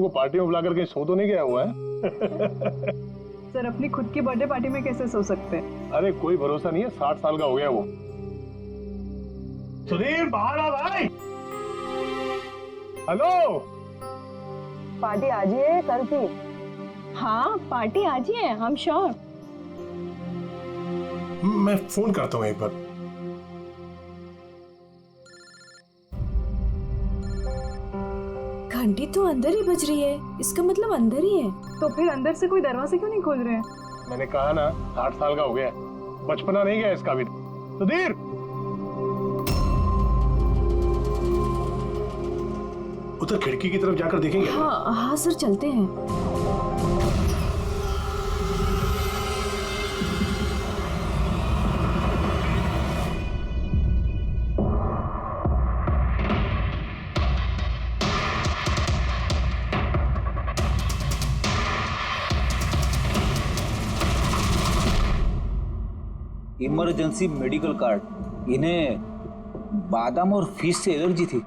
को पार्टी में बुलाकर कहीं सो तो नहीं गया हुआ है? सर अपनी खुद की बर्थडे पार्टी में कैसे सो सकते हैं? अरे कोई भरोसा नहीं है, 60 साल का हो गया वो। सुधीर बाहर आ भाई। हेलो, पार्टी आज ही है कल की? हाँ पार्टी आज ही है, हम श्योर। मैं फोन करता हूँ एक बार। घंटी तो अंदर ही बज रही है, इसका मतलब अंदर ही है। तो फिर अंदर से कोई दरवाजे क्यों नहीं खोल रहे हैं? मैंने कहा ना 60 साल का हो गया, बचपना नहीं गया इसका भी। सुधीर, उधर खिड़की की तरफ जाकर देखेंगे। हाँ हाँ सर, चलते हैं। इमरजेंसी मेडिकल कार्ड, इन्हें बादाम और फिश से एलर्जी थी।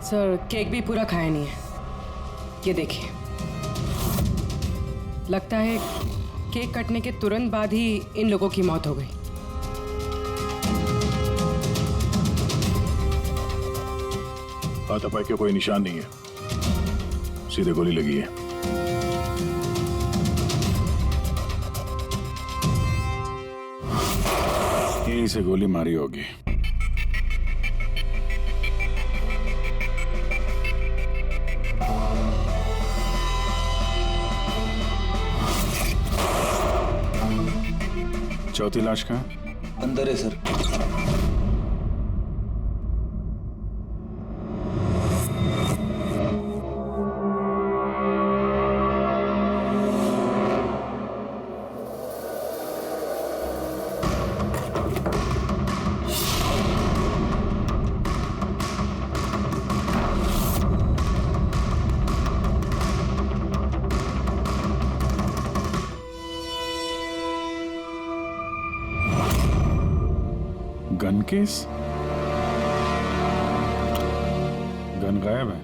सर केक भी पूरा खाया नहीं है, ये देखिए। लगता है केक कटने के तुरंत बाद ही इन लोगों की मौत हो गई। हाथापाई के कोई निशान नहीं है, सीधे गोली लगी है। यहीं से गोली मारी होगी। चौथी लाश कहाँ? अंदर है सर। Gun case? गन गायब है।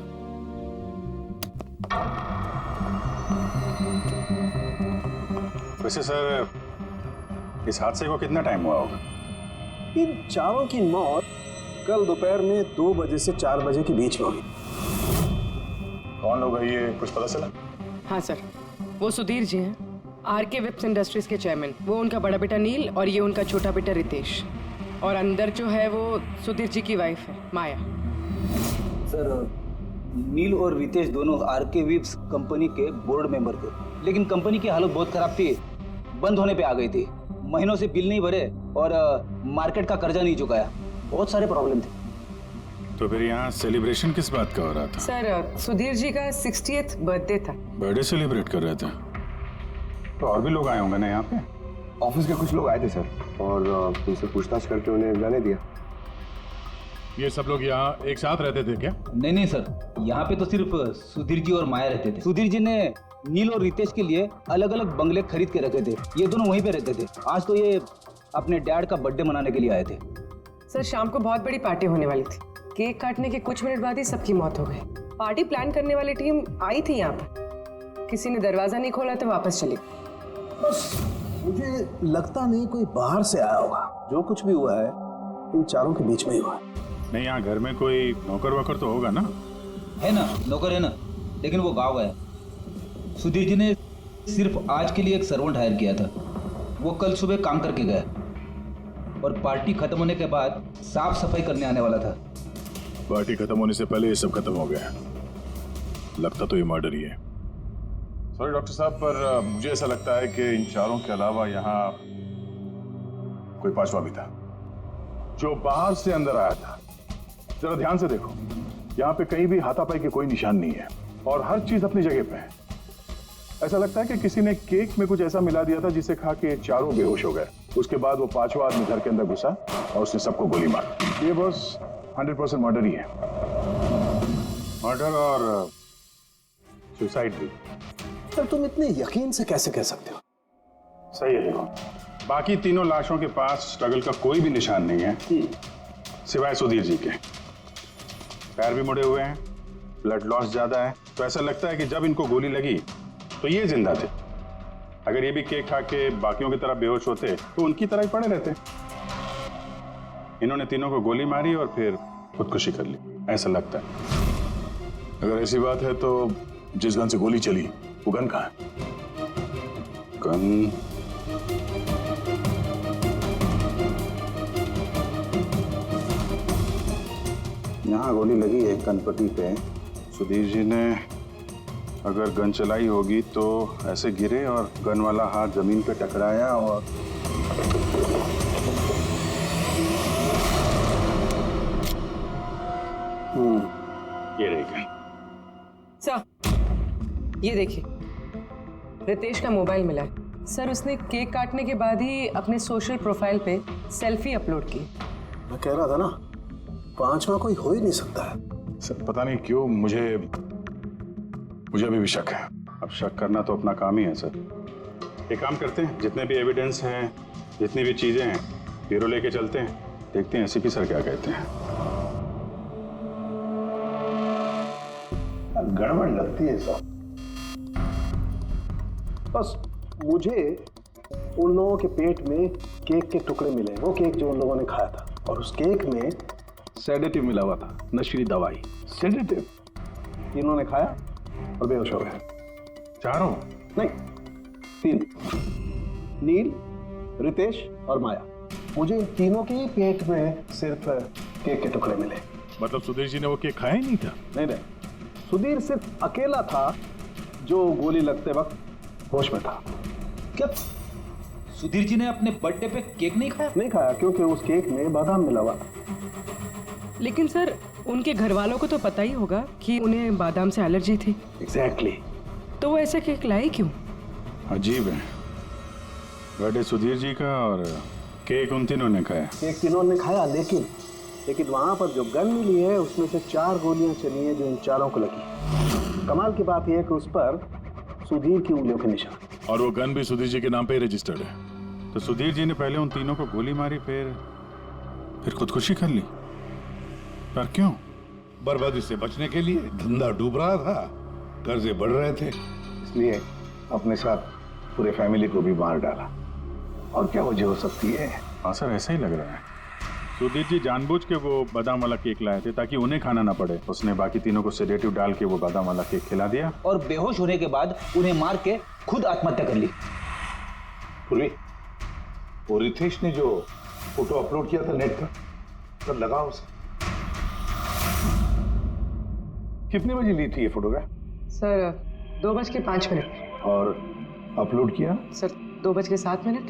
वैसे सर, इस हादसे को कितना टाइम हुआ होगा? इन चारों की मौत कल दोपहर में 2 बजे से 4 बजे के बीच में हुई। कौन लोग है ये, कुछ पता चला? हाँ सर, वो सुधीर जी हैं, आरके वेब्स इंडस्ट्रीज के चेयरमैन। वो उनका बड़ा बेटा नील और ये उनका छोटा बेटा रितेश। और अंदर जो है वो सुधीर जी की वाइफ है माया। सर नील और रितेश दोनों आरके वेब्स कंपनी के बोर्ड मेंबर थे, लेकिन कंपनी की हालत बहुत खराब थी, बंद होने पे आ गई थी। महीनों से बिल नहीं भरे और मार्केट का कर्जा नहीं चुकाया, बहुत सारे प्रॉब्लम थे। तो फिर यहाँ सेलिब्रेशन किस बात का हो रहा था? सर सुधीर जी का 60th बर्थडे था। बर्थडे सेलिब्रेट कर रहे थे? तो और भी लोग आए होंगे ना यहाँ पे? ऑफिस के कुछ लोग आए थे सर, और उनसे पूछताछ करके उन्हें जाने दिया। ये सब लोग यहाँ एक साथ रहते थे क्या? नहीं सर, यहाँ पे तो सिर्फ सुधीर जी और माया रहते थे। सुधीर जी ने नील और रितेश के लिए अलग अलग बंगले खरीद के रखे थे, ये दोनों वहीं पे रहते थे। आज तो ये अपने डैड का बर्थडे मनाने के लिए आए थे। सर शाम को बहुत बड़ी पार्टी होने वाली थी, केक काटने के कुछ मिनट बाद ही सबकी मौत हो गई। पार्टी प्लान करने वाली टीम आई थी यहाँ पर, किसी ने दरवाजा नहीं खोला तो वापस चली। बस मुझे लगता नहीं कोई बाहर से आया होगा। जो कुछ भी हुआ है इन चारों के बीच में ही हुआ है। नहीं, यहाँ घर में कोई नौकर वोकर तो होगा ना? है ना, नौकर है ना, लेकिन वो गाँव गया। सुधीर जी ने सिर्फ आज के लिए एक सर्वेंट हायर किया था, वो कल सुबह काम करके गया और पार्टी खत्म होने के बाद साफ सफाई करने आने वाला था। पार्टी खत्म होने से पहले ये सब खत्म हो गया। लगता तो ये मर्डर ही है। सॉरी डॉक्टर साहब, पर मुझे ऐसा लगता है कि इन चारों के अलावा यहाँ कोई पांचवा भी था जो बाहर से अंदर आया था। जरा ध्यान से देखो, यहाँ पे कहीं भी हाथापाई के कोई निशान नहीं है और हर चीज अपनी जगह पे है। ऐसा लगता है कि किसी ने केक में कुछ ऐसा मिला दिया था जिसे खा के चारों बेहोश हो गए। उसके बाद वो पांचवा आदमी घर के अंदर घुसा और उसने सबको गोली मारी। ये बस 100% मर्डर ही है। मर्डर और सुसाइड भी। सर तुम इतने यकीन से कैसे कह सकते हो? सही है। देखो, बाकी तीनों लाशों के पास स्ट्रगल का कोई भी निशान नहीं है सिवाय सुधीर जी के। पैर भी मुड़े हुए हैं, ब्लड लॉस ज्यादा है, तो ऐसा लगता है कि जब इनको गोली लगी तो ये जिंदा थे। अगर ये भी केक खा के बाकियों की तरह बेहोश होते तो उनकी तरह ही पड़े रहते। इन्होंने तीनों को गोली मारी और फिर खुदकुशी कर ली, ऐसा लगता है। अगर ऐसी बात है तो जिस गन से गोली चली वो गन कहाँ है? गन यहाँ गोली लगी है गणपति पे। सुधीर जी ने अगर गन चलाई होगी तो ऐसे गिरे और गन वाला हाथ जमीन पे टकराया और ये रही गन। सर ये देखिए, रितेश का मोबाइल मिला है। सर उसने केक काटने के बाद ही अपने सोशल प्रोफाइल पे सेल्फी अपलोड की। मैं कह रहा था ना, पांचवा कोई हो ही नहीं सकता है। सर पता नहीं क्यों मुझे अभी भी शक है। अब शक करना तो अपना काम ही है सर। एक काम करते हैं, जितने भी एविडेंस हैं, जितनी भी चीजें हैं, ब्यूरो लेके चलते हैं, देखते हैं एसीपी सर क्या कहते हैं। गड़बड़ लगती है सब। बस मुझे उन लोगों के पेट में केक के टुकड़े मिले, वो केक जो उन लोगों ने खाया था, और उस केक में सेडेटिव मिला हुआ था, नशीली दवाई। सेडेटिव इन्होंने खाया और बेहोश हो गए। चारों? नहीं, 3, नील, रितेश और माया। मुझे इन तीनों के पेट में सिर्फ केक के टुकड़े मिले। मतलब सुधीर जी ने वो केक खाया ही नहीं था? नहीं, सुधीर सिर्फ अकेला था जो गोली लगते वक्त होश में था। क्या सुधीर जी ने अपने बर्थडे पे केक नहीं खाया? नहीं खाया, क्योंकि उस केक में बादाम मिला हुआ था। लेकिन सर उनके घर वालों को तो पता ही होगा कि उन्हें बादाम से एलर्जी थी। एग्जैक्टली। तो वो ऐसे केक लाई क्यों? अजीब है, बर्थडे सुधीर जी का और केक उन तीनों ने खाया। केक तीनों ने खाया, लेकिन वहां पर जो गन मिली है उसमें से 4 गोलियां चली हैं जो इन चारों को लगी। कमाल की बात यह है कि उस पर सुधीर की उंगलियों के निशान, और वो गन भी सुधीर जी के नाम पे ही रजिस्टर्ड है। तो सुधीर जी ने पहले उन तीनों को गोली मारी, फिर खुदकुशी कर ली। पर क्यों? बर्बादी से बचने के लिए। धंधा डूब रहा था, कर्जे बढ़ रहे थे, इसलिए अपने साथ पूरे फैमिली को भी मार डाला। और क्या वजह हो सकती है? हाँ सर, ऐसा ही लग रहा है। सुधीर जी जानबूझ के वो बादाम वाला केक लाए थे ताकि उन्हें खाना ना पड़े। उसने बाकी तीनों को सेडेटिव डाल के वो बादाम वाला केक खिला दिया और बेहोश होने के बाद उन्हें मार के खुद आत्महत्या कर ली। पूर्वी, वो रितेश ने जो फोटो अपलोड किया था नेट पर, तब लगा उसे। कितने बजे ली थी ये फोटोग्राफ? सर 2:05। और अपलोड किया? सर 2:07।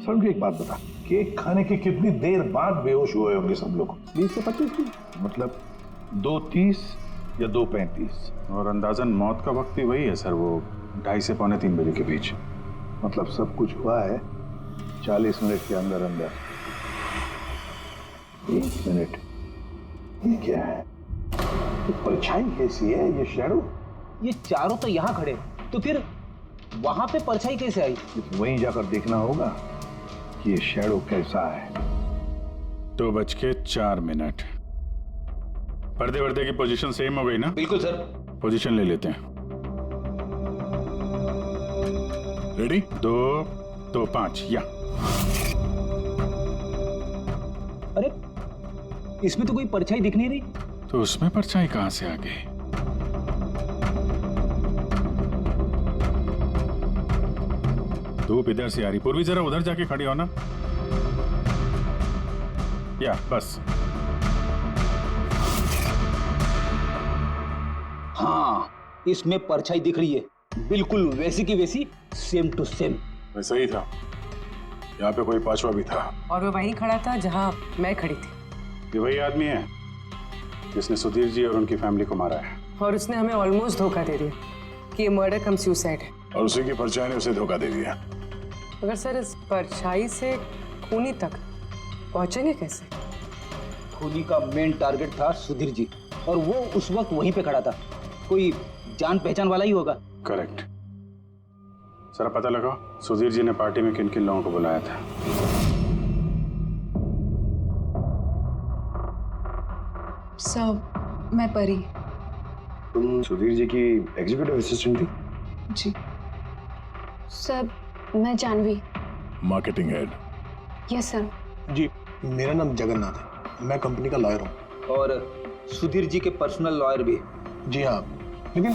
सर मुझे एक बात बता, केक खाने के कितनी देर बाद बेहोश हुए होंगे सब लोग? 20 से 25 दिन। मतलब 2:30 या 2:35। और अंदाजन मौत का वक्त भी वही है सर, वो 2:30 से 2:45 बजे के बीच। मतलब सब कुछ हुआ है 40 मिनट के अंदर अंदर। 1 मिनट, ये क्या है? ये परछाई कैसी है? ये शैडो? ये चारों तो यहाँ खड़े, तो फिर वहां पे परछाई कैसे आई? वहीं जाकर देखना होगा कि ये शैडो कैसा है। 2:04। पर्दे वर्दे की पोजीशन सेम हो गई ना? बिल्कुल सर। पोजीशन ले लेते हैं। रेडी? 2, 2, 5 या। अरे इसमें तो कोई परछाई दिख नहीं रही। तो उसमें परछाई कहां से आ गई? धूप इधर से आ रही। पूर्वी जरा उधर जाके खड़ी हो ना। या बस। हाँ, इसमें परछाई दिख रही है, बिल्कुल वैसी की वैसी, सेम टू सेम। वैसा ही था। यहाँ पे कोई पांचवा भी था और वो वहीं खड़ा था जहां मैं खड़ी थी। ये वही आदमी है जिसने सुधीर जी और उनकी फैमिली को मारा है। और उसने हमें ऑलमोस्ट धोखा दे दिया कि ये मर्डर कम सुसाइड है। और उसी की परछाई ने उसे धोखा दे दिया। मगर सर इस परछाई से खूनी तक पहुंचेंगे कैसे? खूनी का मेन टारगेट था सुधीर जी, और वो उस वक्त वहीं पे खड़ा था। कोई जान पहचान वाला ही होगा। करेक्ट। जरा पता लगाओ सुधीर जी ने पार्टी में किन किन लोगों को बुलाया था। सर मैं परी। तुम सुधीर जी की एग्जीक्यूटिव असिस्टेंट थी? जी। सर मैं Janhvi. Marketing head. Yes sir. जी, मेरा नाम जगन्नाथ है, मैं कंपनी का लॉयर हूँ। और सुधीर जी के पर्सनल लॉयर भी। जी हाँ, लेकिन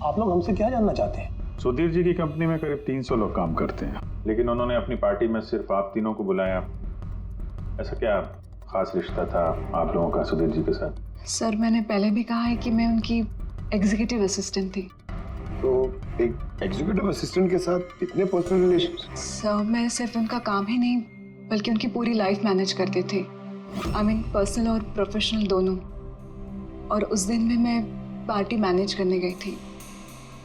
आप लोग हमसे क्या जानना चाहते हैं? सुधीर जी की कंपनी में करीब 300 लोग काम करते हैं, लेकिन उन्होंने अपनी पार्टी में सिर्फ आप तीनों को बुलाया। ऐसा क्या खास रिश्ता था आप लोगों का सुधीर जी के साथ? सर मैंने पहले भी कहा है कि मैं उनकी एग्जीक्यूटिव असिस्टेंट थी। तो एक एग्जीक्यूटिव असिस्टेंट के साथ इतने पर्सनल रिलेशन? सर मैं सिर्फ उनका काम ही नहीं बल्कि उनकी पूरी लाइफ मैनेज करते थे। आई मीन पर्सनल और प्रोफेशनल दोनों। और उस दिन में मैं पार्टी मैनेज करने गई थी,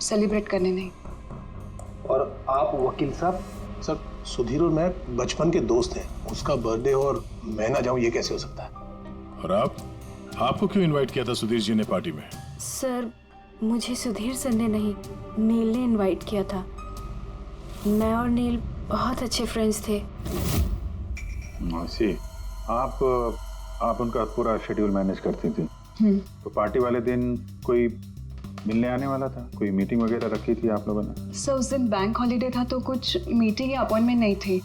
सेलिब्रेट करने नहीं। और आप वकील साहब? सर सुधीर और मैं बचपन के दोस्त हैं, उसका बर्थडे और मैं ना जाऊं ये कैसे हो सकता है? और आपको क्यों इनवाइट किया था सुधीर जी ने पार्टी में? सर मुझे सुधीर सर ने नहीं, नील ने इनवाइट किया था। मैं और नील बहुत अच्छे फ्रेंड्स थे। सी, आप उनका पूरा शेड्यूल मैनेज करती थी। तो पार्टी वाले दिन कोई मिलने आने वाला था? कोई मीटिंग वगैरह रखी थी आप लोगों ने? सर उस दिन बैंक हॉलीडे था तो कुछ मीटिंग या अपॉइंटमेंट नहीं थी।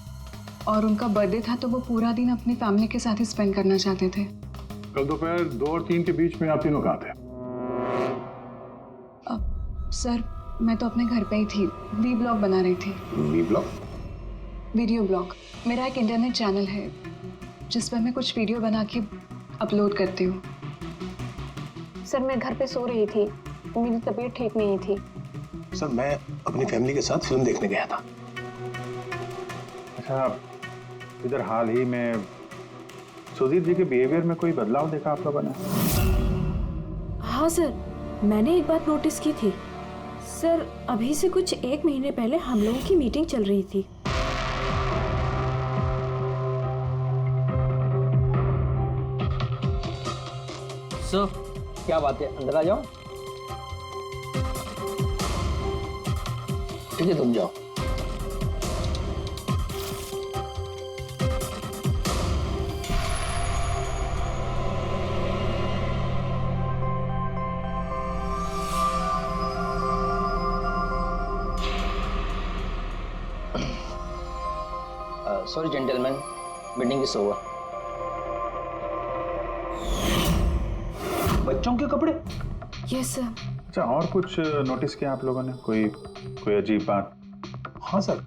और उनका बर्थडे था तो वो पूरा दिन अपनी फैमिली के साथ ही स्पेंड करना चाहते थे। कल दोपहर 2 और 3 के बीच में आप तीनों कहाँ थे? सर मैं तो अपने घर पे ही थी, वी ब्लॉग बना रही थी। V blog? Video blog. मेरा एक इंटरनेट चैनल है जिस पर मैं कुछ वीडियो बना के अपलोड करती हूँ। सर मैं घर पे सो रही थी, मेरी तबीयत ठीक नहीं थी। सर मैं अपनी फैमिली के साथ फिल्म देखने गया था। अच्छा, इधर हाल ही में सुधीर जी के बिहेवियर में कोई बदलाव देखा आप लोगों ने? हाँ सर, मैंने एक बात नोटिस की थी। सर अभी से कुछ 1 महीने पहले हम लोगों की मीटिंग चल रही थी। सर क्या बात है, अंदर आ जाओ। ठीक है तुम जाओ। Sorry gentleman, meeting is over. बच्चों के कपड़े? Yes sir. अच्छा, और कुछ नोटिस किया आप लोगों ने? कोई अजीब बात? हाँ सर,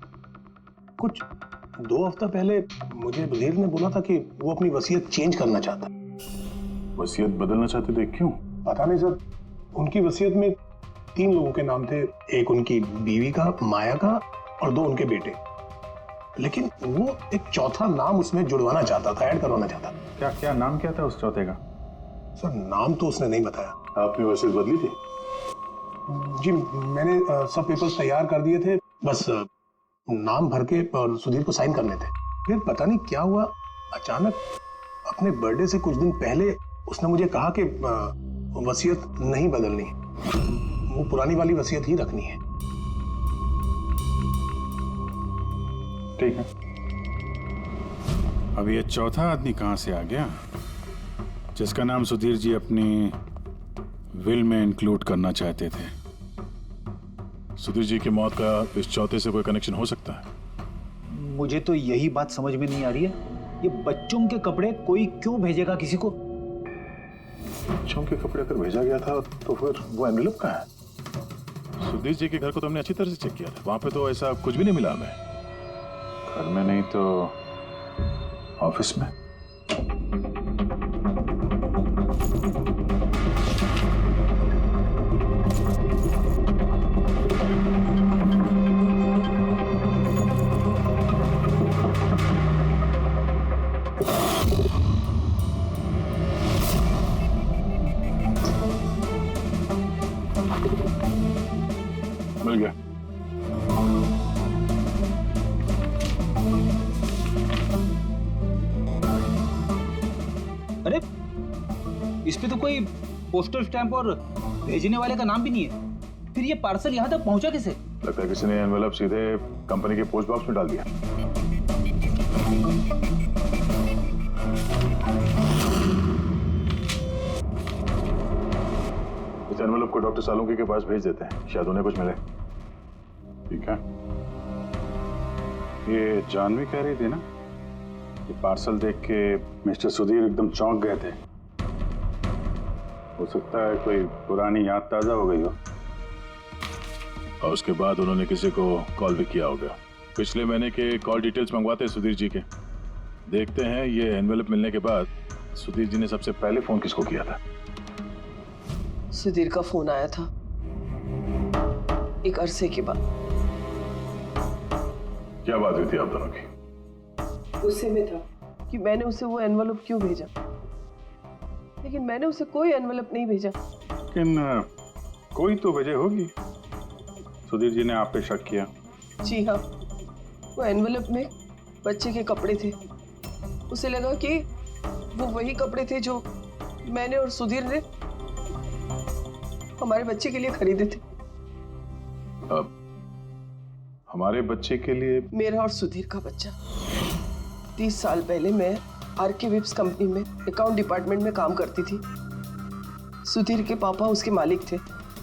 कुछ 2 हफ्ता पहले मुझे सुधीर ने बोला था कि वो अपनी वसीयत चेंज करना चाहता है। वसीयत बदलना चाहते थे, क्यों? पता नहीं सर, उनकी वसीयत में 3 लोगों के नाम थे, एक उनकी बीवी का, माया का, और 2 उनके बेटे। लेकिन वो एक चौथा नाम उसमें जुड़वाना चाहता था, ऐड करवाना चाहता था। क्या नाम क्या था उस चौथे का? सर नाम तो उसने नहीं बताया। आपने वसीयत बदली थी? जी मैंने सब पेपर्स तैयार कर दिए थे, बस नाम भर के और सुधीर को साइन करने थे। फिर पता नहीं क्या हुआ, अचानक अपने बर्थडे से कुछ दिन पहले उसने मुझे कहा कि वसीयत नहीं बदलनी, वो पुरानी वाली वसीयत ही रखनी है। ठीक है। अब ये चौथा आदमी कहां से आ गया जिसका नाम सुधीर जी अपनी विल में इंक्लूड करना चाहते थे? सुधीर जी की मौत का इस चौथे से कोई कनेक्शन हो सकता है? मुझे तो यही बात समझ में नहीं आ रही है, ये बच्चों के कपड़े कोई क्यों भेजेगा किसी को? बच्चों के कपड़े अगर भेजा गया था तो फिर वो एनवेलप कहाँ है? सुधीर जी के घर को तो हमने अच्छी तरह से चेक किया था, वहां पे तो ऐसा कुछ भी नहीं मिला हमें। घर में नहीं तो ऑफिस में? मिल गया। अरे इस पे तो कोई पोस्टल स्टैंप और भेजने वाले का नाम भी नहीं है। फिर ये पार्सल यहाँ तक पहुंचा कैसे? लगता है किसी ने एनवेलप सीधे कंपनी के पोस्ट बॉक्स में डाल दिया। इस एनवेलप को डॉक्टर सालुंकी के पास भेज देते हैं, शायद उन्हें कुछ मिले। ठीक है। ये जानवी कह रही थी ना, ये पार्सल देख के मिस्टर सुधीर एकदम चौंक गए थे। हो सकता है कोई पुरानी याद ताजा हो गई हो। और उसके बाद उन्होंने किसी को कॉल भी किया होगा। पिछले महीने के कॉल डिटेल्स मंगवाते हैं सुधीर जी के। देखते हैं ये एनवेलप मिलने के बाद सुधीर जी ने सबसे पहले फोन किसको किया था। सुधीर का फोन आया था एक अरसे के बाद। क्या बात हुई थी आप दोनों की? गुस्से में था कि मैंने उसे वो एनवेलप क्यों भेजा, लेकिन मैंने उसे कोई एनवेलप नहीं भेजा। लेकिन कोई तो वजह होगी। सुधीर जी ने आप पे शक किया। जी हाँ, वो एनवेलप में बच्चे के कपड़े थे। उसे लगा कि वो वही कपड़े थे जो मैंने और सुधीर ने हमारे बच्चे के लिए खरीदे थे। अब हमारे बच्चे के लिए? मेरा और सुधीर का बच्चा। 30 साल पहले मैं आरके विप्स कंपनी में अकाउंट डिपार्टमेंट में काम करती थी। सुधीर के पापा उसके मालिक थे।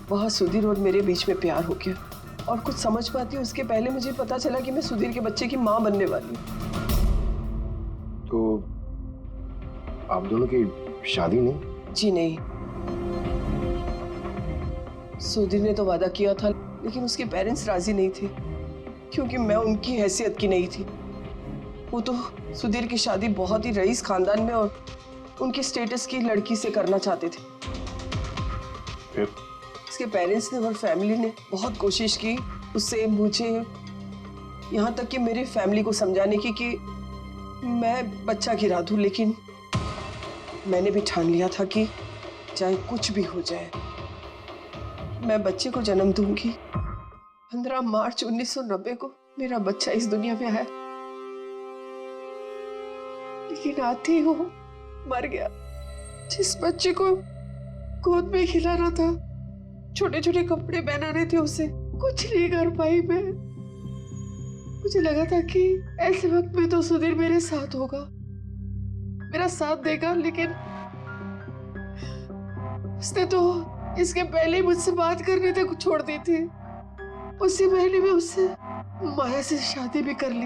वहाँ सुधीर और मेरे बीच में प्यार हो गया, और कुछ समझ पाती उसके पहले मुझे पता चला कि मैं सुधीर के बच्चे की माँ बनने वाली हूँ। तो आप दोनों की शादी नहीं? जी नहीं। सुधीर ने तो वादा किया था, लेकिन उसके पेरेंट्स राजी नहीं थे, क्योंकि मैं उनकी हैसियत की नहीं थी। वो तो सुधीर की शादी बहुत ही रईस खानदान में और उनके स्टेटस की लड़की से करना चाहते थे। फिर उसके पेरेंट्स ने और फैमिली ने बहुत कोशिश की उससे, मुझे, यहाँ तक कि मेरी फैमिली को समझाने की कि मैं बच्चा गिरा दूं, लेकिन मैंने भी ठान लिया था कि चाहे कुछ भी हो जाए मैं बच्चे को जन्म दूंगी। 15 मार्च 1990 को मेरा बच्चा इस दुनिया में आया, लेकिन आते ही वो मर गया। जिस बच्चे को गोद में खिलाना था, छोटे छोटे कपड़े पहनाने थे, उसे कुछ नहीं कर पाई मैं। मुझे लगा था कि ऐसे वक्त में तो सुधीर मेरे साथ होगा, मेरा साथ देगा, लेकिन उसने तो इसके पहले ही मुझसे बात करने तक छोड़ दी थी। उसी महीने में उससे माया से शादी भी कर ली।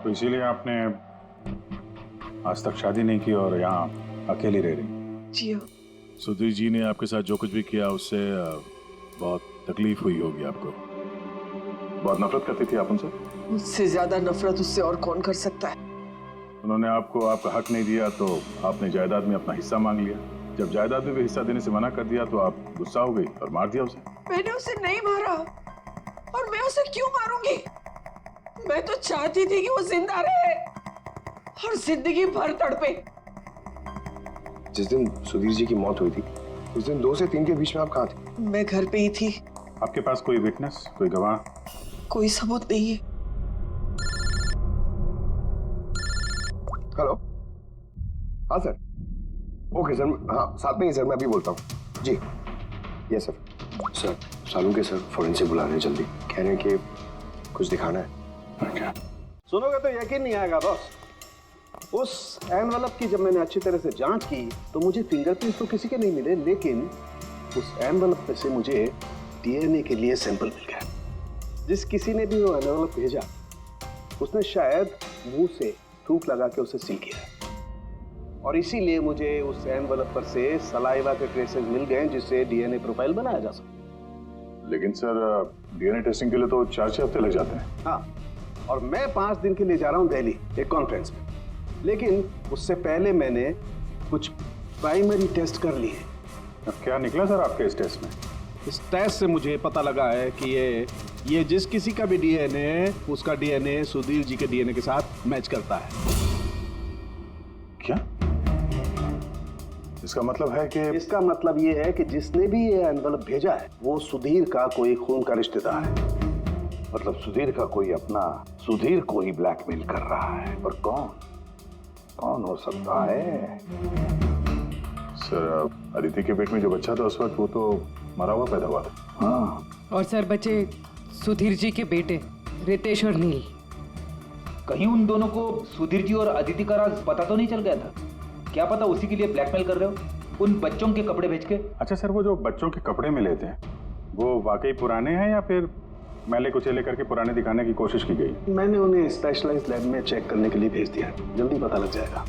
तो इसीलिए आपने आज तक शादी नहीं की और यहाँ अकेली रह रही? जी हाँ। सुधीर जी ने आपके साथ जो कुछ भी किया उससे बहुत तकलीफ हुई होगी आपको। बहुत नफरत करती थी आप उनसे? मुझसे ज्यादा नफरत उससे और कौन कर सकता है। उन्होंने आपको आपका हक नहीं दिया तो आपने जायदाद में अपना हिस्सा मांग लिया। जब जायदाद में भी हिस्सा देने से मना कर दिया तो आप गुस्सा हो गई और मार दिया उसे। मैंने उसे नहीं मारा, और मैं उसे क्यों मारूंगी? मैं तो चाहती थी कि वो जिंदा रहे और जिंदगी भर तड़पे। जिस दिन सुधीर जी की मौत हुई थी, उस दिन 2 से 3 के बीच में आप कहाँ थे? मैं घर पे ही थी। आपके पास कोई विटनेस, कोई गवाह? कोई सबूत नहीं है। हेलो, हाँ सर। ओके सर, हाँ साथ में ही सर, मैं अभी बोलता हूँ जी। Yes sir. Sir Salunke sir forensic बुला रहे हैं, जल्दी कह रहे हैं कि कुछ दिखाना है। सुनोगे तो यकीन नहीं आएगा बॉस। उस एनवेलप की जब मैंने अच्छी तरह से जांच की तो मुझे फिंगरप्रिंट्स तो किसी के नहीं मिले, लेकिन उस एनवेलप में से मुझे डीएनए के लिए सैंपल मिल गया। जिस किसी ने भी वो एनवेलप भेजा उसने शायद मुंह से थूक लगा के उसे सील किया है, और इसीलिए मुझे उस एनवेलप पर से सलाइवा के ट्रेसेस मिल गए जिससे डीएनए प्रोफाइल बनाया जा सकता। लेकिन सर डीएनए टेस्टिंग के लिए तो 4-6 हफ्ते लग जाते हैं। हाँ, और मैं 5 दिन के लिए जा रहा हूँ दिल्ली एक कॉन्फ्रेंस में, लेकिन उससे पहले मैंने कुछ प्राइमरी टेस्ट कर लिए। अब क्या निकला सर आपके इस टेस्ट में? इस टेस्ट से मुझे पता लगा है कि ये जिस किसी का भी डीएनए, उसका डीएनए सुधीर जी के डीएनए के साथ मैच करता है। क्या? इसका मतलब है कि? इसका मतलब ये है कि जिसने भी ये एनवेलप भेजा है वो सुधीर का कोई खून का रिश्तेदार है। मतलब सुधीर का कोई अपना सुधीर को ही ब्लैकमेल कर रहा है। और कौन हो सकता है? सर अदिति के पेट में जो बच्चा था उस वक्त वो तो मरा हुआ पैदा हुआ था। हाँ। और सर बच्चे सुधीर जी के बेटे रितेश और नील। कहीं उन दोनों को सुधीर जी और अदिति का राज पता तो नहीं चल गया था? क्या पता उसी के लिए ब्लैकमेल कर रहे हो उन बच्चों के कपड़े बेच के। अच्छा सर, वो जो बच्चों के कपड़े मिले थे वो वाकई पुराने हैं या फिर मैले कुचेले करके पुराने दिखाने की कोशिश की गई? मैंने उन्हें स्पेशलाइज्ड लैब में चेक करने के लिए भेज दिया, जल्दी पता लग जाएगा।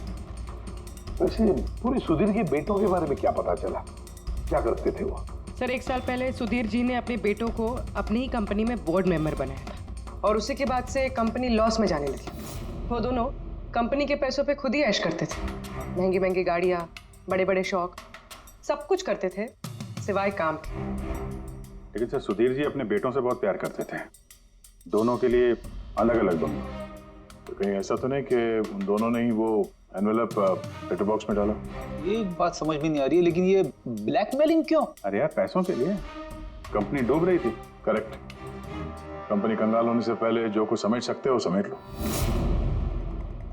वैसे पूरे सुधीर के बेटों के बारे में क्या पता चला? क्या करते थे वो? सर 1 साल पहले सुधीर जी ने अपने बेटों को अपनी ही कंपनी में बोर्ड मेंबर बनाया था और उसी के बाद से कंपनी लॉस में जाने लगी। वो दोनों कंपनी के पैसों पे खुद ही ऐश करते थे, महंगी महंगी गाड़ियाँ, बड़े बड़े शौक, सब कुछ करते थे सिवाय काम के। लेकिन सर लेकिन जी अपने बेटों से बहुत प्यार करते थे, दोनों के लिए अलग अलग बंगले। तो कहीं ऐसा तो नहीं कि उन दोनों ने ही वो एनवेलप लेटर बॉक्स में डाला? ये बात समझ में नहीं आ रही है, लेकिन ये ब्लैकमेलिंग क्यों? अरे यार पैसों के लिए, कंपनी डूब रही थी। करेक्ट। कंपनी कंगाल होने से पहले जो कुछ समेट सकते हो समेट लो।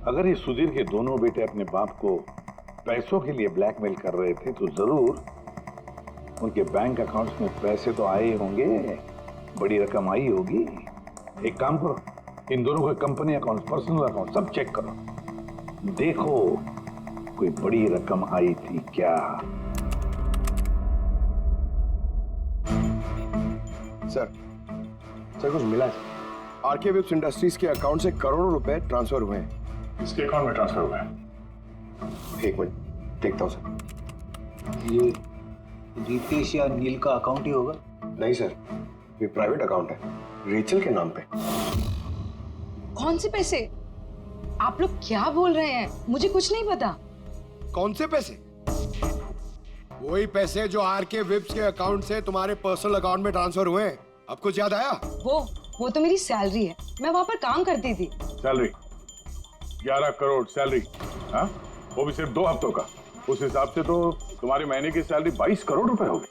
अगर ये सुधीर के दोनों बेटे अपने बाप को पैसों के लिए ब्लैकमेल कर रहे थे तो जरूर उनके बैंक अकाउंट्स में पैसे तो आए होंगे, बड़ी रकम आई होगी। एक काम करो, इन दोनों के कंपनी अकाउंट, पर्सनल अकाउंट सब चेक करो, देखो कोई बड़ी रकम आई थी क्या। सर कुछ मिला है? आरके वेब्स इंडस्ट्रीज के अकाउंट से करोड़ों रुपए ट्रांसफर हुए हैं। इसके अकाउंट में ट्रांसफर हुए हैं? एक मिनट देखता हूँ सर। ये रितेश या नील का अकाउंट ही होगा? नहीं सर, ये प्राइवेट अकाउंट है, रेचल के नाम पे। कौन से पैसे? आप लोग क्या बोल रहे हैं? मुझे कुछ नहीं पता। कौन से पैसे? वही पैसे जो आरके वेब्स के अकाउंट से तुम्हारे पर्सनल अकाउंट में ट्रांसफर हुए हैं। अब कुछ याद आया? वो तो मेरी सैलरी है, मैं वहां पर काम करती थी। सैलरी 11 करोड़ सैलरी, हाँ? वो भी सिर्फ 2 हफ्तों का। उस हिसाब से तो तुम्हारी महीने की सैलरी 22 करोड़ रुपए होगी।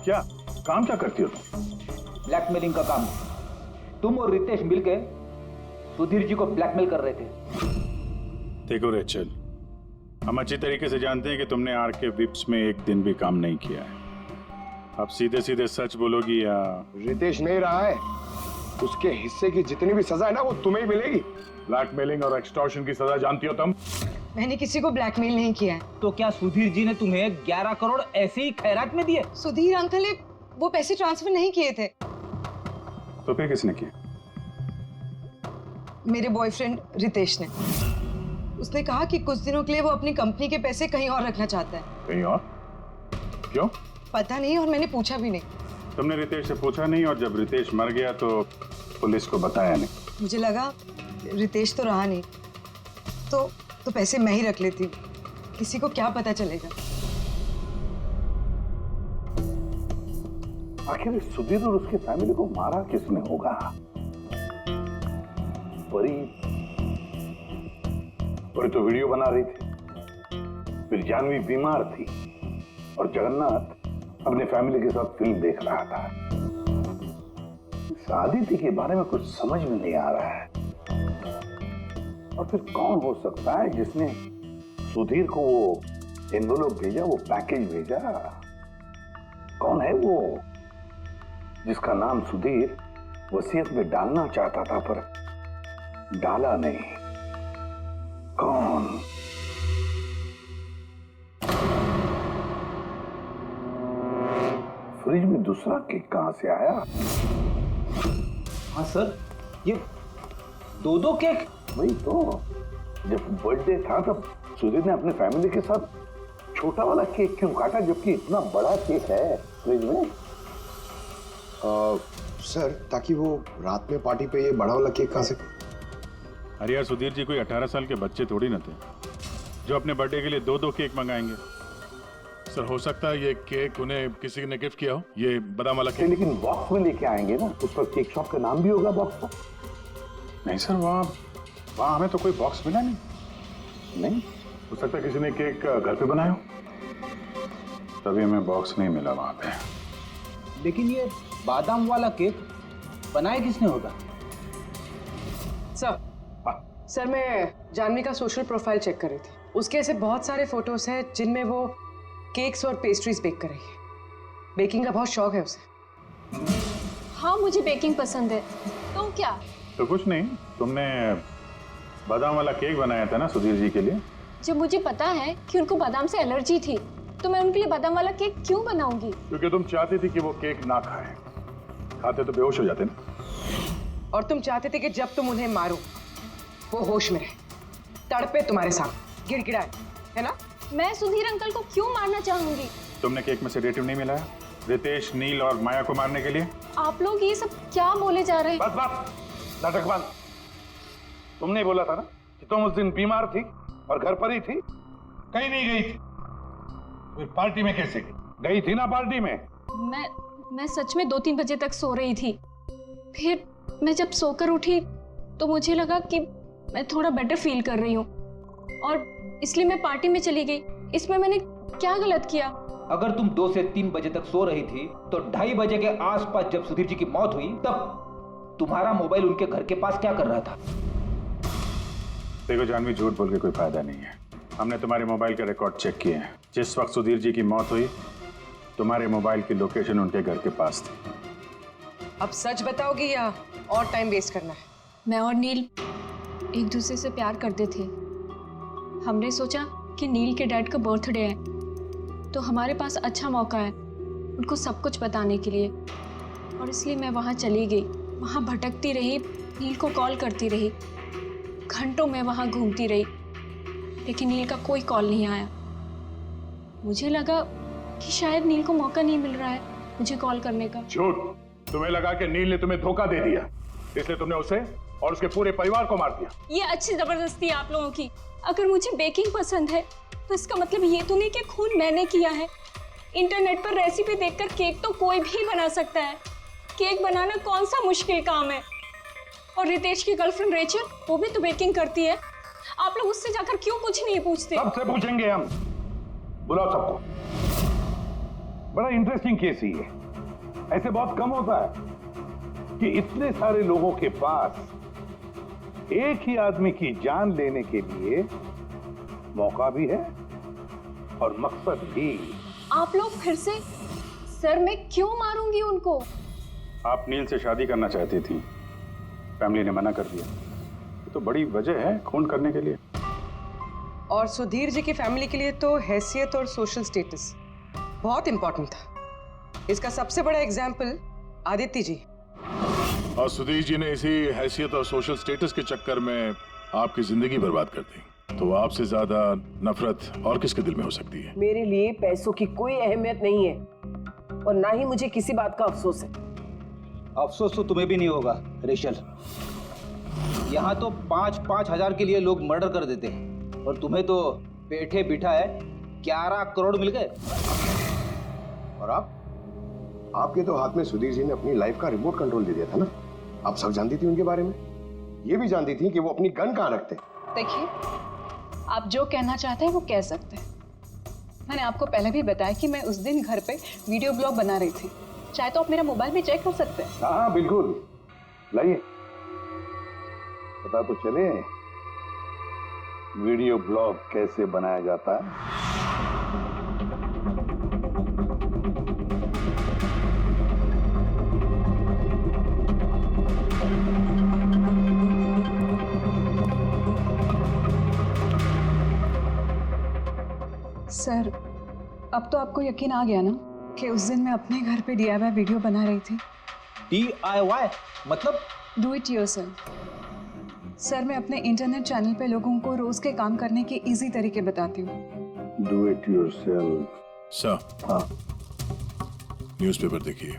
क्या काम क्या करती हो तुम? ब्लैकमेलिंग का काम। तुम और रितेश मिलकर सुधीर जी को ब्लैकमेल कर रहे थे। देखो रेचल, हम अच्छी तरीके से जानते हैं कि तुमने आरके विप्स में एक दिन भी काम नहीं किया है। अब सीधे सीधे सच बोलोगी या? रितेश नहीं रहा है, उसके हिस्से की जितनी भी सजा है ना वो तुम्हें ही मिलेगी। ब्लैकमेलिंग और एक्सटॉर्शन की सजा जानती हो तुम? मैंने किसी को ब्लैकमेल नहीं किया है। तो क्या सुधीर जी ने तुम्हें 11 करोड़ ऐसे ही खैरात में दिए? सुधीर अंकल ने वो पैसे ट्रांसफर नहीं किए थे। तो फिर किसने किए? मेरे बॉयफ्रेंड रितेश ने। उसने कहा कि कुछ दिनों के लिए वो अपनी कंपनी के पैसे कहीं और रखना चाहता है। कहीं और? क्यों? पता नहीं, और मैंने पूछा भी नहीं। तुमने रितेश से पूछा नहीं, और जब रितेश मर गया तो पुलिस को बताया नहीं? मुझे लगा रितेश तो रहा नहीं, तो पैसे मैं ही रख लेती हूँ, किसी को क्या पता चलेगा। आखिर सुधीर और उसके फैमिली को मारा किसने होगा? परी तो वीडियो बना रही थी, फिर जानवी बीमार थी और जगन्नाथ अपने फैमिली के साथ फिल्म देख रहा था। आदित्य के बारे में कुछ समझ में नहीं आ रहा है। और फिर कौन हो सकता है जिसने सुधीर को वो एनवेलप भेजा, वो पैकेज भेजा? कौन है वो जिसका नाम सुधीर वसीयत में डालना चाहता था पर डाला नहीं? कौन? फ्रिज में दूसरा केक कहां से आया? हाँ सर, ये 2 केक। वही तो, जब बर्थडे था तब सुधीर ने अपने फैमिली के साथ छोटा वाला केक क्यों काटा, जबकि इतना बड़ा केक है फ्रिज में? सर, ताकि वो रात में पार्टी पे ये बड़ा वाला केक खा सके। अरे यार, सुधीर जी कोई 18 साल के बच्चे थोड़ी ना थे जो अपने बर्थडे के लिए 2 केक मंगाएंगे। सर, हो सकता है ये केक उन्हें किसी ने गिफ्ट किया हो, ये बादाम वाला केक। लेकिन बॉक्स में लेके आएंगे ना, उस पर केक शॉप का नाम भी होगा बॉक्स पर। नहीं सर, वहाँ हमें तो कोई बॉक्स मिला नहीं। हो सकता है किसी ने केक घर पे बनाया हो, तभी हमें बॉक्स नहीं मिला वहाँ पे। लेकिन ये बादाम वाला केक बनाया किसने होगा? सर मैं जानवी का सोशल प्रोफाइल चेक कर रही थी। उसके ऐसे बहुत सारे फोटोज हैं जिनमें वो केक्स और पेस्ट्रीज बेक कर रही है। बेकिंग का बहुत शौक है उसे। हाँ मुझे बेकिंग पसंद है। तो क्या? तो कुछ नहीं, तुमने बादाम वाला केक बनाया था ना सुधीर जी के लिए। जब मुझे पता है कि उनको बादाम से एलर्जी थी तो मैं उनके लिए बादाम वाला केक क्यों बनाऊंगी? क्योंकि तुम चाहती थी कि वो केक ना खाए, खाते तो बेहोश हो जाते ना। और तुम चाहते थे कि जब तुम उन्हें मारो वो होश में रहे, तड़पे तुम्हारे सामने, गिड़गिड़ाए, है ना? मैं सुधीर अंकल को क्यों मारना चाहूंगी? तुमने केक में सेडेटिव नहीं मिलाया रितेश, नील और माया को मारने के लिए? आप लोग ये सब क्या बोले जा रहे हैं? बस बस, नाटक बंद। तुमने बोला था ना कि तुम उस दिन बीमार थी और घर पर ही थी, कहीं नहीं गई थी। फिर पार्टी में कैसे गई थी ना पार्टी में? मैं सच में 2-3 बजे तक सो रही थी। फिर मैं जब सोकर उठी तो मुझे लगा कि मैं थोड़ा बेटर फील कर रही हूँ और इसलिए मैं पार्टी में चली गई। इसमें मैंने क्या गलत किया? अगर तुम 2 से 3 बजे तक सो रही थी तो 2:30 बजे के आसपास जब सुधीर जी की मौत हुई तब तुम्हारा मोबाइल उनके घर के पास क्या कर रहा था? देखो जानवी, झूठ बोल के कोई फायदा नहीं है। हमने तुम्हारे मोबाइल के रिकॉर्ड चेक किए हैं। जिस वक्त सुधीर जी की मौत हुई तुम्हारे मोबाइल की लोकेशन उनके घर के पास थी। अब सच बताओगी या और टाइम वेस्ट करना है? मैं और नील एक दूसरे से प्यार करते थे। हमने सोचा कि नील के डैड का बर्थडे है तो हमारे पास अच्छा मौका है उनको सब कुछ बताने के लिए, और इसलिए मैं वहाँ चली गई। वहाँ भटकती रही, नील को कॉल करती रही, घंटों में वहाँ घूमती रही, लेकिन नील का कोई कॉल नहीं आया। मुझे लगा कि शायद नील को मौका नहीं मिल रहा है मुझे कॉल करने का। झूठ! तुम्हें लगा कि नील ने तुम्हें धोखा दे दिया, इसलिए तुमने उसे और उसके पूरे परिवार को मार दिया। ये अच्छी जबरदस्ती है आप लोगों की। अगर मुझे बेकिंग पसंद है तो इसका मतलब ये तो नहीं कि खून मैंने किया है। इंटरनेट पर रेसिपी देखकर केक तो कोई भी बना सकता है। केक बनाना कौन सा मुश्किल काम है? और रितेश की गर्लफ्रेंड रेचल, वो भी तो बेकिंग करती है। आप लोग उससे जाकर क्यों कुछ नहीं पूछते? सबसे पूछेंगे हम, बुलाओ सबको। बड़ा इंटरेस्टिंग केस ही है। ऐसे बहुत कम होता है कि इतने सारे लोगों के पास एक ही आदमी की जान लेने के लिए मौका भी है और मकसद भी। आप लोग फिर से? सर मैं क्यों मारूंगी उनको? आप नील से शादी करना चाहती थी, फैमिली ने मना कर दिया। ये तो बड़ी वजह है खून करने के लिए। और सुधीर जी की फैमिली के लिए तो हैसियत और सोशल स्टेटस बहुत इंपॉर्टेंट था। इसका सबसे बड़ा एग्जाम्पल आदित्य जी। और सुधीर जी ने इसी हैसियत और सोशल स्टेटस के चक्कर में आपकी जिंदगी बर्बाद कर दी। तो आपसे ज्यादा नफरत और किसके दिल में हो सकती है? मेरे लिए पैसों की कोई अहमियत नहीं है और ना ही मुझे किसी बात का अफसोस है। अफसोस तो तुम्हें भी नहीं होगा रेशल। यहाँ तो 5-5 हजार के लिए लोग मर्डर कर देते हैं और तुम्हें तो बैठे बिठाए 11 करोड़ मिल गए। और आपके तो हाथ में सुधीर जी ने अपनी लाइफ का रिमोट कंट्रोल दे दिया था ना। आप सब जानती थी उनके बारे में, ये भी जानती थी कि वो अपनी गन कहाँ रखते हैं। देखिए, आप जो कहना चाहते हैं वो कह सकते हैं। मैंने आपको पहले भी बताया कि मैं उस दिन घर पे वीडियो ब्लॉग बना रही थी। चाहे तो आप मेरा मोबाइल भी चेक कर सकते हैं। हाँ बिल्कुल, लाइए, पता तो चले वीडियो ब्लॉग कैसे बनाया जाता है। सर, अब तो आपको यकीन आ गया ना कि उस दिन मैं अपने घर पे DIY वीडियो बना रही थी। DIY मतलब? Do it yourself. सर, मैं अपने इंटरनेट चैनल पे लोगों को रोज के काम करने के इजी तरीके बताती हूँ। Do it yourself. सर, हाँ, न्यूज़पेपर देखिए,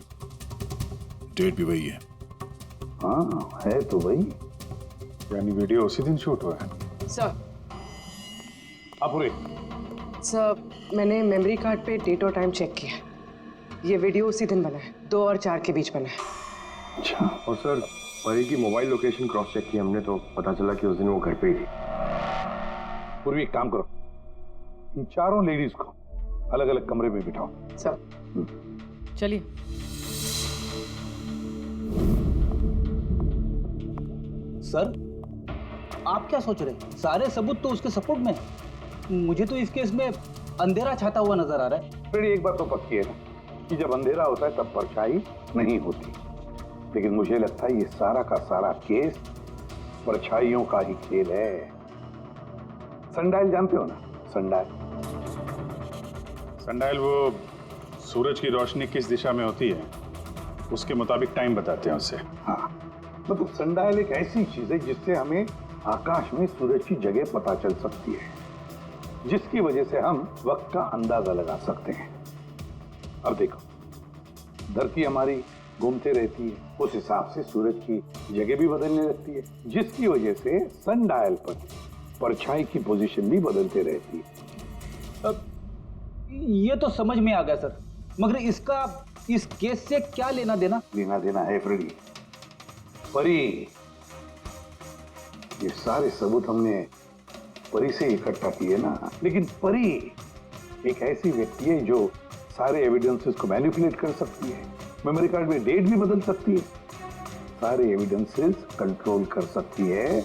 डेट भी वही है। हाँ है तो वही, यानी वीडियो उसी दिन शूट हुआ है। सर, अपुरे सर, मैंने मेमोरी कार्ड पे डेट और टाइम चेक किया। ये वीडियो उसी दिन बना है, 2 और 4 के बीच बना है। अच्छा। और सर, परी की मोबाइल लोकेशन क्रॉस चेक की हमने तो पता चला कि उस दिन वो घर पे ही थी। पूर्वी एक काम करो, इन चारों लेडीज को अलग अलग कमरे में बिठाओ। सर, चलिए। सर, आप क्या सोच रहे हैं? सारे सबूत तो उसके सपोर्ट में है। मुझे तो इस केस में अंधेरा छाता हुआ नजर आ रहा है। फिर एक बात तो पक्की है ना कि जब अंधेरा होता है तब परछाई नहीं होती। लेकिन मुझे लगता है ये सारा का सारा केस परछाइयों का ही खेल है। सनडायल जानते हो ना? सनडायल सनडायल वो सूरज की रोशनी किस दिशा में होती है उसके मुताबिक टाइम बताते हैं उससे। हाँ, मतलब सनडायल एक ऐसी चीज है जिससे हमें आकाश में सूरज की जगह पता चल सकती है, जिसकी वजह से हम वक्त का अंदाजा लगा सकते हैं। अब देखो, धरती हमारी घूमते रहती है, उस हिसाब से सूरज की जगह भी बदलने लगती है, जिसकी वजह से सनडायल पर परछाई की पोजीशन भी बदलते रहती है। अब ये तो समझ में आ गया सर, मगर इसका इस केस से क्या लेना देना? लेना देना है फ्रेडी। परी, ये सारे सबूत हमने परी से इकट्ठा किए ना, लेकिन परी एक ऐसी व्यक्ति है जो सारे एविडेंसेस को मैनिपुलेट कर सकती है, मेमोरी कार्ड में डेट भी बदल सकती है, सारे एविडेंसेस कंट्रोल कर सकती है,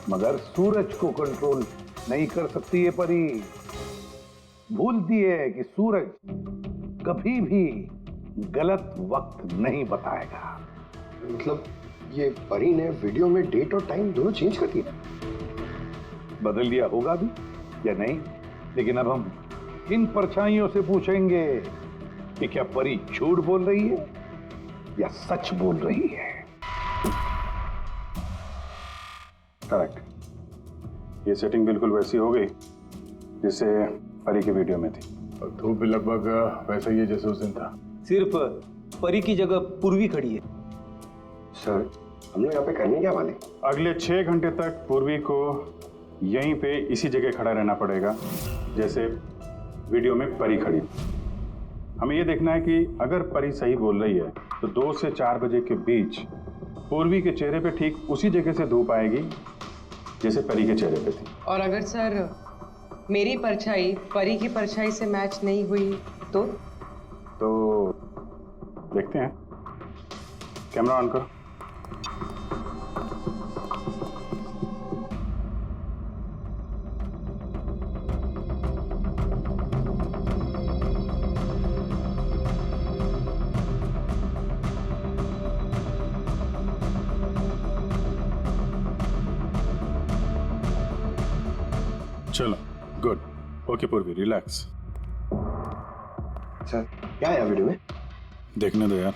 मगर सूरज को कंट्रोल नहीं कर सकती है परी। भूलती है कि सूरज कभी भी गलत वक्त नहीं बताएगा। मतलब ये परी ने वीडियो में डेट और टाइम दोनों चेंज कर दिया? बदल दिया होगा भी या नहीं, लेकिन अब हम इन परछाइयों से पूछेंगे कि क्या परी झूठ बोल रही है या सच बोल रही है। करेक्ट, ये सेटिंग बिल्कुल वैसी हो गई जैसे परी की वीडियो में थी, और धूप भी लगभग वैसा ही है जैसे उस दिन था। सिर्फ परी की जगह पूर्वी खड़ी है। सर, हम लोग यहाँ पे करने क्या वाले? अगले 6 घंटे तक पूर्वी को यहीं पे इसी जगह खड़ा रहना पड़ेगा जैसे वीडियो में परी खड़ी। हमें ये देखना है कि अगर परी सही बोल रही है तो 2 से 4 बजे के बीच पूर्वी के चेहरे पे ठीक उसी जगह से धूप आएगी जैसे परी के चेहरे पे थी। और अगर सर मेरी परछाई परी की परछाई से मैच नहीं हुई तो देखते हैं। कैमरा ऑन करो। चलो, गुड। ओके पूर्वी, रिलैक्स। सर, क्या है वीडियो में? देखने दो यार।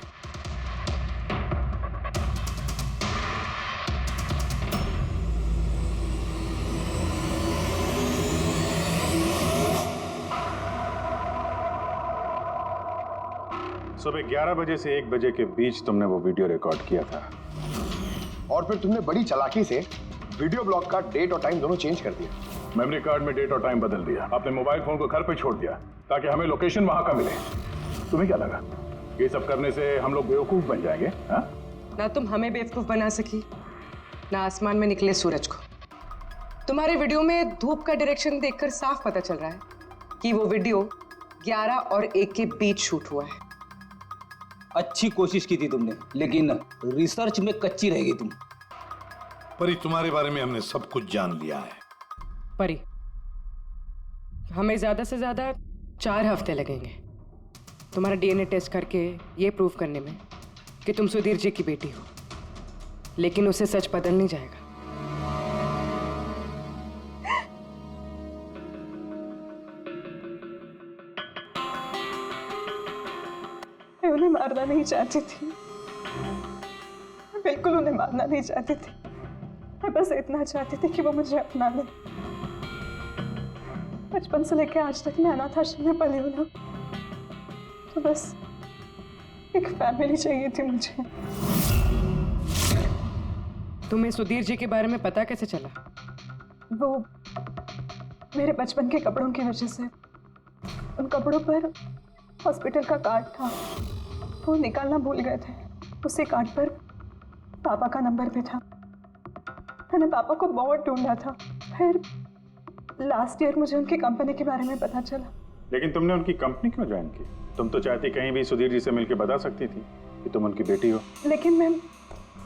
सुबह 11 बजे से 1 बजे के बीच तुमने वो वीडियो रिकॉर्ड किया था, और फिर तुमने बड़ी चालाकी से वीडियो ब्लॉग का डेट और टाइम दोनों चेंज कर दिया। मेमोरी कार्ड में डेट और टाइम बदल दिया। आपने मोबाइल फोन को घर पे छोड़ दिया ताकि हमें लोकेशन वहां का मिले। तुम्हें क्या लगा ये सब करने से हम लोग बेवकूफ बन जाएंगे? हा? ना तुम हमें बेवकूफ बना सकी, ना आसमान में निकले सूरज को। तुम्हारे वीडियो में धूप का डायरेक्शन देखकर साफ पता चल रहा है कि वो वीडियो 11 और 1 के बीच शूट हुआ है। अच्छी कोशिश की थी तुमने, लेकिन रिसर्च में कच्ची रह गई तुम। परी, तुम्हारे बारे में हमने सब कुछ जान लिया है। परी, हमें ज्यादा से ज्यादा 4 हफ्ते लगेंगे तुम्हारा डीएनए टेस्ट करके ये प्रूव करने में कि तुम सुधीर जी की बेटी हो, लेकिन उसे सच बदल नहीं जाएगा। मैं उन्हें मारना नहीं चाहती थी, मैं बिल्कुल उन्हें मारना नहीं चाहती थी। मैं बस इतना चाहती थी कि वो मुझे अपना ले। बचपन से लेकर आज तक मैं अनाथ आश्रम में पली हूँ ना, तो बस एक फैमिली चाहिए थी मुझे। तुम्हें सुधीर जी के बारे में पता कैसे चला? वो मेरे बचपन के कपड़ों की वजह से, उन कपड़ों पर हॉस्पिटल का कार्ड था, वो निकालना भूल गए थे। उसी कार्ड पर पापा का नंबर भी था। मैंने पापा को बहुत ढूंढा था, फिर लास्ट ईयर मुझे उनकी कंपनी के बारे में पता चला। लेकिन तुमने उनकी कंपनी क्यों ज्वाइन की? तुम तो चाहती कहीं भी सुधीर जी से मिलकर बता सकती थी कि तुम उनकी बेटी हो। लेकिन मैं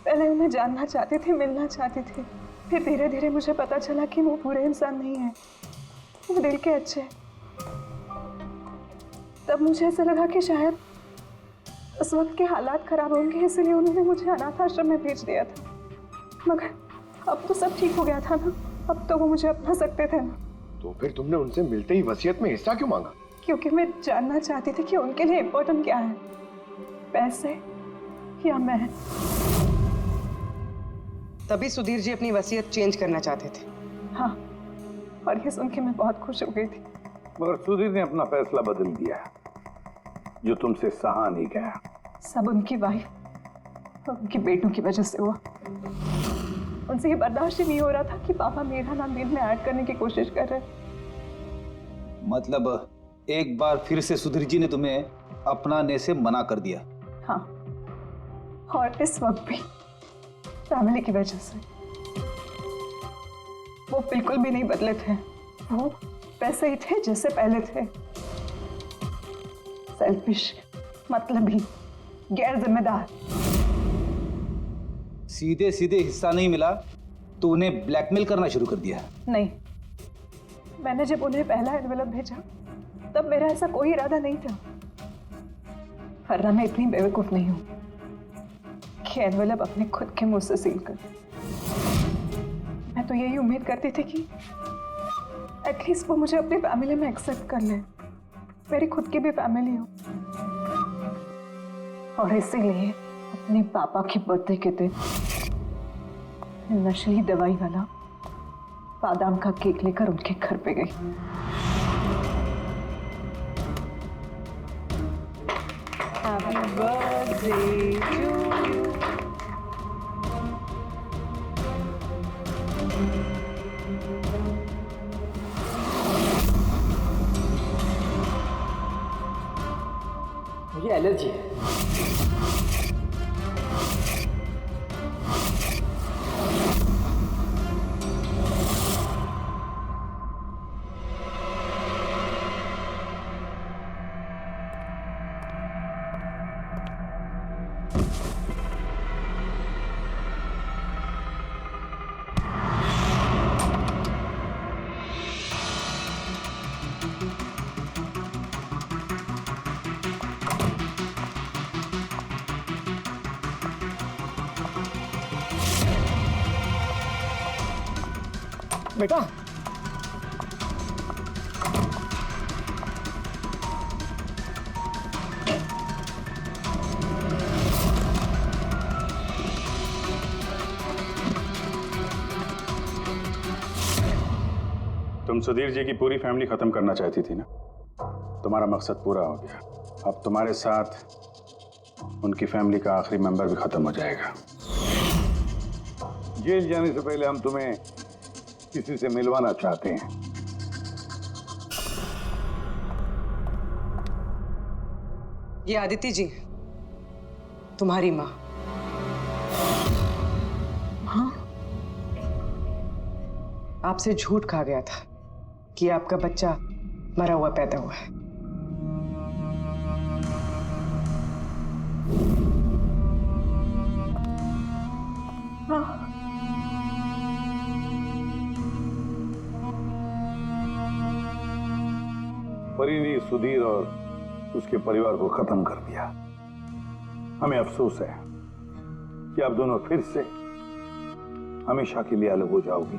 पहले उन्हें जानना चाहती थी, मिलना चाहती थी। फिर धीरे धीरे मुझे पता चला कि वो पूरे इंसान नहीं है, वो दिल के अच्छे। तब मुझे ऐसा लगा कि शायद उस वक्त के हालात खराब होंगे इसलिए उन्होंने मुझे अनाथ आश्रम में भेज दिया था, मगर अब तो सब ठीक हो गया था ना, अब तो वो मुझे अपना सकते थे ना। तो फिर तुमने उनसे मिलते ही वसीयत में हिस्सा क्यों मांगा? क्योंकि मैं जानना चाहती थी कि उनके लिए इम्पोर्टेंट क्या है, पैसे या मैं। तभी सुधीर जी अपनी वसीयत चेंज करना चाहते थे। हाँ, और ये सुन के मैं बहुत खुश हो गई थी। मगर सुधीर ने अपना फैसला बदल दिया, जो तुमसे सहा नहीं गया। सब उनकी वाइफ और उनके बेटों की वजह से हुआ। उनसे ये बर्दाश्त ही नहीं हो रहा था कि पापा मेरा नाम बिल में ऐड करने की कोशिश कर रहे। मतलब एक बार फिर से सुधीर जी ने तुम्हें अपनाने से मना कर दिया? हाँ, और इस वक्त भी फैमिली की वजह से। वो बिल्कुल भी नहीं बदले थे, वो वैसे ही थे जैसे पहले थे। सेल्फिश, मतलबी, गैर जिम्मेदार। सीधे सीधे हिस्सा नहीं मिला तो उन्हें ब्लैकमेल करना शुरू कर दिया? नहीं, मैंने जब उन्हें पहला एनवेलप भेजा तब मेरा ऐसा कोई इरादा नहीं था, वरना मैं इतनी बेवकूफ नहीं हूं कि एनवेलप अपने खुद के मुंह से सील कर। मैं तो यही उम्मीद करती थी कि एटलीस्ट वो मुझे अपनी फैमिली में एक्सेप्ट कर ले, मेरी खुद की भी फैमिली हो। और इसीलिए अपने पापा के बर्थडे के दिन नशीली दवाई वाला बादाम का केक लेकर उनके घर पे गई। Happy birthday to you. मुझे एलर्जी है। बेटा, तुम सुधीर जी की पूरी फैमिली खत्म करना चाहती थी ना, तुम्हारा मकसद पूरा हो गया। अब तुम्हारे साथ उनकी फैमिली का आखिरी मेंबर भी खत्म हो जाएगा। जेल जाने से पहले हम तुम्हें किसी से मिलवाना चाहते हैं। ये आदिति जी, तुम्हारी माँ। हाँ? आपसे झूठ कहा गया था कि आपका बच्चा मरा हुआ पैदा हुआ है। हाँ। परी ने सुधीर और उसके परिवार को खत्म कर दिया। हमें अफसोस है कि आप दोनों फिर से हमेशा के लिए अलग हो जाओगी।